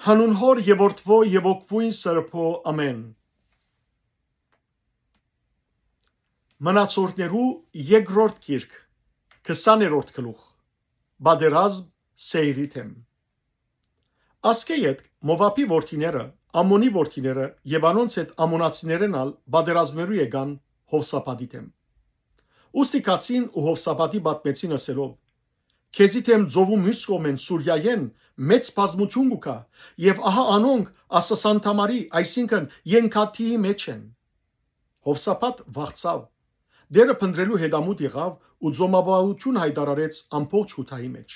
Հանուն հոր եւ որդվո եւ օգվույն սրբո ամեն։ Մնացորդներու երկրորդ գիրք 20-րդ գլուխ Բادرազմ Սեյրի թեմ։ Ասկեյետ Մովապի որդիները, Ամոնի որդիները եւ անոնց հետ ամոնացիներն ալ բادرազմերու եկան Հովսապատի թեմ։ Ուստիկացին ու Հովսապատի պատմեցին ասելով. Քեզի թեմ ծովում մյուս կողմեն Սուրիայեն մեծ բազմություն կա եւ ահա անոնք ասասանտամարի, այսինքն ենքաթիի մեջ են։ Հովսապատ վախցավ, դերը փնտրելու հետամուտ եղավ ու ծոմաբահություն հայտարարեց ամբողջ Հութայի մեջ։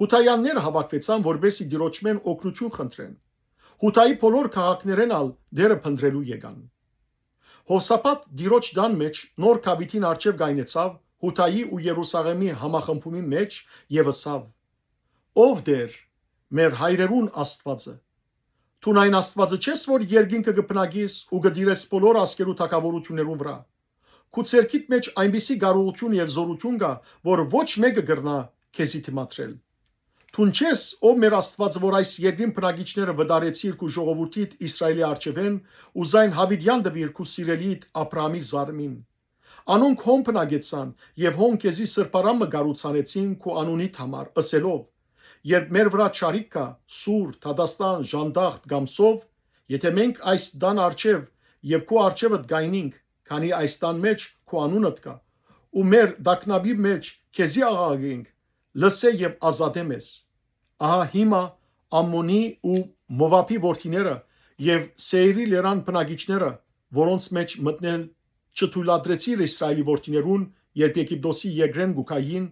Հութայանները հավաքվեցան, որբեսի դիրոճմեն օգնություն խնդրեն։ Հութայի բոլոր քաղաքներն ալ դերը փնտրելու եկան։ Հովսապատ դիրոջ դան մեջ նոր կապիտին արչև գայնեցավ Հութայի ու Երուսաղեմի համախմբումի մեջ եւ ասավ. Ով դեր մեր հայրերուն Աստվածը։ Տուն այն Աստվածը չես, որ երկինքը կփնագիս ու կդիրես բոլոր ազգերու թակավորություններուն վրա։ Քու ցերքիդ մեջ այնպիսի կարողություն եւ զորություն կա, որ ոչ մեկը կգրնա քեզի դիմադրել։ Տուն չես, ով մեր Աստված, որ այս երկրին բնակիչները վդարեցիր քու ժողովրդիդ Իսրայելի արչևեն ու զայն հավիդյան դվիր քու սիրելիդ Աբրահամի զարմին։ Անոնք հոն բնագեցան եւ հոն քեզի սրբարամը գառուցանեցին քու անունիդ համար, ըսելով. Երբ մեր վրա ճարիք կա, սուր, թադաստան, ժանդախտ, գամսով, եթե մենք այս դան արչև եւ քու արչևդ գայնինք, քանի այս տան մեջ քու անունդ կա, ու մեր դակնաբի մեջ քեզի աղաղինք, լսե եւ ազատե մեզ։ Ահա հիմա Ամոնի ու Մովապի որդիները եւ Սեյրի լերան բնակիչները, որոնց մեջ մտնել չթույլատրեցիր Իսրայելի որդիներուն, երբ Եգիպտոսի եգրեն գուկային,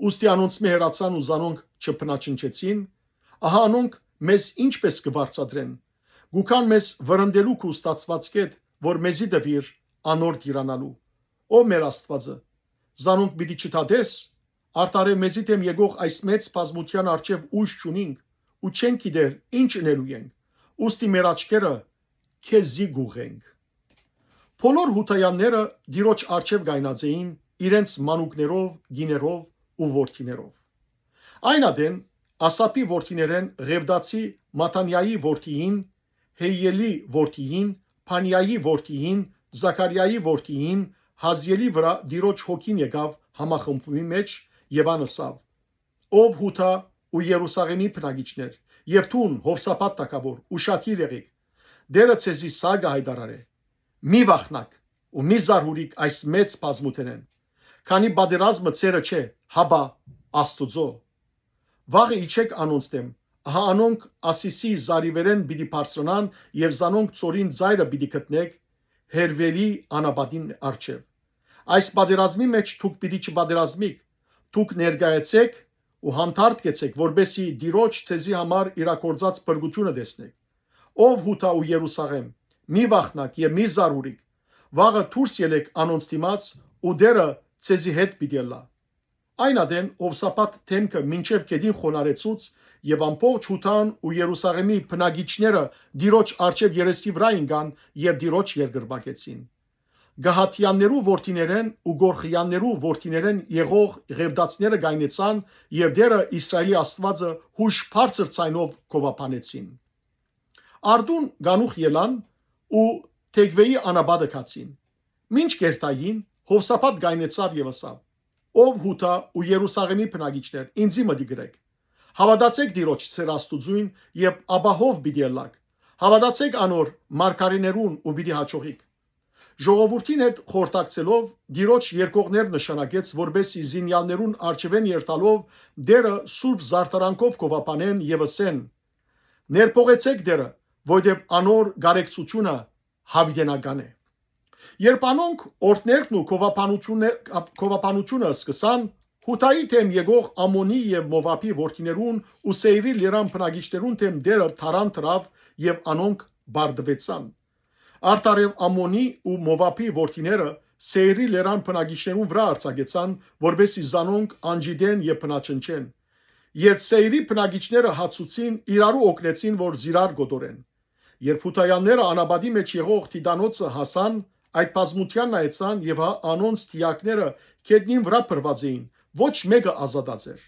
ուստի անոնց մե հերացան ու զանոնք չփնաչնչեցին, ահա անոնք մեզ ինչպես կվարձատրեն, գուքան մեզ վրընդելու քու ստացվածքեդ, որ մեզի դվիր անոր դիրանալու։ Ո մեր Աստվածը, զանոնք պիտի չթադես, արտարե մեզի դեմ եկող այս մեծ բազմության արչև ուժ չունինք ու չենք գիտեր ինչ ընելու ենք, ուստի մեր աչքերը քեզի գուղենք։ Բոլոր հութայանները դիրոջ արչև գայնած էին իրենց մանուկներով, գիներով ու որդիներով։ Այն ադեն Ասապի որդիներեն Ղևդացի Մատանյայի որդիին, Հեյելի որդիին, Փանյայի որդիին, Զաքարիայի որդիին, Հազիելի վրա դիրոջ հոգին եկավ համախմբումի մեջ եւ անասավ. Ով Հութա ու Երուսաղեմի բնակիչներ, եւ թուն Հովսապատ տակավոր ու շատիր եղեք, դերը ցեզի սագը հայտարարե։ Մի վախնակ ու մի զարհուրիկ այս մեծ բազմութենեն, քանի բادرազմը ցերը չէ, հաբա Աստուծո։ Վաղը իջեք անոնց դեմ, ահա անոնք Ասիսի զարիվերեն պիտի բարձրանան եւ զանոնք ծորին ծայրը պիտի գտնեք Հերվելի անապատին արչև։ Այս բادرազմի մեջ դուք պիտի չբادرազմիք, դուք ներգայացեք ու հանդարտ կեցեք, որբեսի դիրոջ ցեզի համար իրակորձած բրգությունը տեսնեք։ Ով Հութա ու Երուսաղեմ, մի վախնակ եւ մի զարուրիկ, վաղը դուրս ելեք անոնց դիմաց ու դերը ցեզի հետ պիտի լա։ Այն ադեն Հովսապատ թեմքը մինչև գետին խոնարեցուց եւ ամբողջ Հութան ու Երուսաղեմի բնակիչները դիրոջ արչև երեսի վրա ինգան եւ դիրոջ երկրպագեցին։ Գահաթյաններու որդիներեն ու Գորխյաններու որդիներեն եղող Ղևդացիները գայնեցան եւ դերը Իսրայելի Աստվածը հուշ բարձր ցայնով կովապանեցին։ Արդուն գանուխ ելան ու Թեգվեի անաբադը կացին։ Մինչ կերտային Հովսապատ գայնեցավ եւ ասավ. Ով Հութա ու Երուսաղեմի բնակիչներ, ինձի մտի գրեք։ Հավատացեք Տիրոջ ծեր Աստուծուն եւ ապահով պիտի ելաք։ Հավատացեք անոր մարգարեներուն ու պիտի հաջողիք։ Ժողովրդին հետ խորտակցելով Տիրոջ երկողներ նշանակեց, որբեսի զինյալներուն արչևեն երթալով դերը սուրբ զարդարանքով կովապանեն եւ ասեն. Ներփողեցեք դերը, որովհետեւ անոր գարեկցությունը հավիտենական է։ Երբ անոնք օրդներն ու կովապանությունը սկսան, Հութայի թեմ եկող Ամոնի եւ Մովապի որդիներուն ու Սեյրի լերան բնակիչներուն թեմ դերը թարան τρավ եւ անոնք բարդվեցան։ Արտարև Ամոնի ու Մովապի որդիները Սեյրի լերան բնակիչներուն վրա արձակեցան, որբեսի զանոնք անջիդեն եւ բնաչնչեն։ Երբ Սեյրի բնակիչները հացուցին, իրարու օգնեցին, որ զիրար գոտորեն։ Երբ հութայանները անաբադի մեջ եղող Տիդանոցը հասան, այդ բազմության նայեցան եւ անոնց թիակները քետնին վրա փրված էին, ոչ մեկը ազատած էր։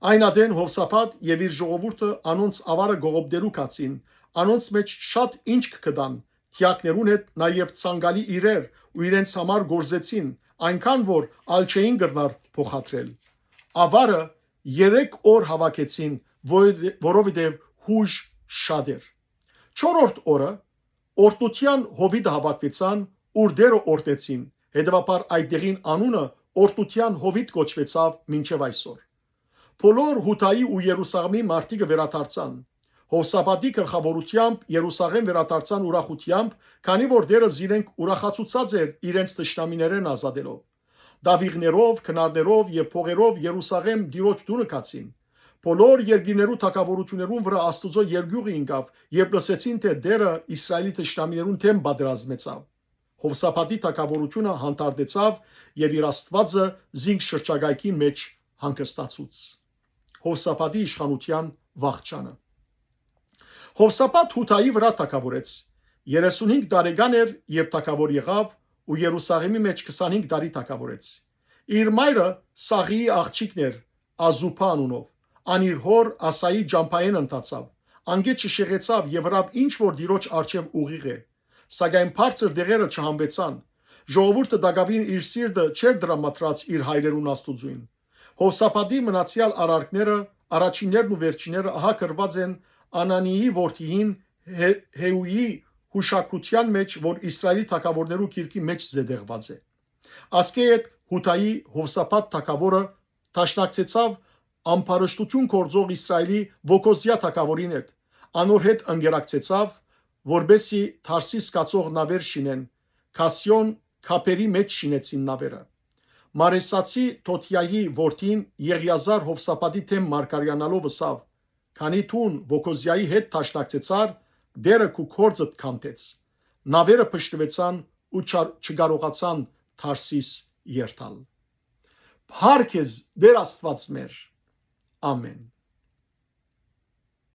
Այն ադեն Հովսափատ եւ իր ժողովուրդը անոնց ավարը գողոբդելու կացին, անոնց մեջ շատ ինչ կգտան, թիակներուն հետ նաեւ ցանկալի իրեր ու իրենց համար գործեցին, այնքան որ ալ չէին գրնար փոխադրել։ Ավարը 3 օր հավաքեցին, որովհետեւ հուժ շատ էր։ 4-րդ օրը օրտության հովիտ հավաքվեցան, ուր դերը օրտեցին, հետևաբար այդ դեղին անունը օրտության հովիտ կոչվեցավ մինչև այսօր։ Բոլոր Հութայի ու Երուսաղեմի մարդիկը վերադարձան։ Հովսափատի գլխավորությամբ Երուսաղեմ վերադարձան ուրախությամբ, քանի որ դերը զիրենք ուրախացուցած էր իրենց թշնամիներեն ազատելով։ Դավիղներով, քնարներով եւ փողերով Երուսաղեմ դիրոջ դունը կացին։ Բոլոր երկիներու թակավորություններուն վրա Աստուծո երկյուղը ինկավ, երբ լսեցին, թե դերը Իսրայելի թշնամիներուն դեմ պատերազմեցավ։ Հովսափատի թակավորությունը հանդարտեցավ եւ իր Աստվածը զինք շրջագայքի մեջ հանգստացուց։ Հովսափատի իշխանության վաղճանը։ Հովսափատ Հութայի վրա թակավորեց։ 35 տարեկան էր, երբ թակավոր եղավ ու Երուսաղեմի մեջ 25 տարի թակավորեց։ Իր մայրը Սաղիի աղջիկն էր, Ազուփա անունով, ան իր հոր Ասայի ջամփային ընթացավ, անգետ չշեղեցավ եւ հրավ ինչ որ դիրոջ արչեւ ուղիղ է, սակայն բարձր դեղերը չհամբեցան։ Ժողովուրդը Դագավին իր սիրտը չէր դրամատրած իր հայրերուն Աստուծույն։ Հովսափատի մնացյալ արարքները, առաջիններն ու վերջինները ահա գրված են Անանիի որդիին Հեուի հուշակության մեջ, որ Իսրայելի թագավորներու գիրքի մեջ զետեղված է։ Ասկետ Հութայի Հովսափատ թագավորը տաշնակցեցավ ամբարշտություն կորձող Իսրայելի Վոկոզիա թագավորին հետ, անոր հետ ընկերակցեցավ, որբեսի Թարսիս կացող նավեր շինեն, Քասիոն քապերի մեջ շինեցին նավերը։ Մարեսացի Թոթիայի որդին Եղիազար Հովսափատի թեմ մարգարյանալով ըսավ. «Քանի թուն Վոկոզիայի հետ տաշնակցեցար, դերը քու կորձդ քանտեց»։ Նավերը փշտվեցան ու չկարողացան Թարսիս երթալ։ Փառք Դեր Աստված մեր։ Ամեն։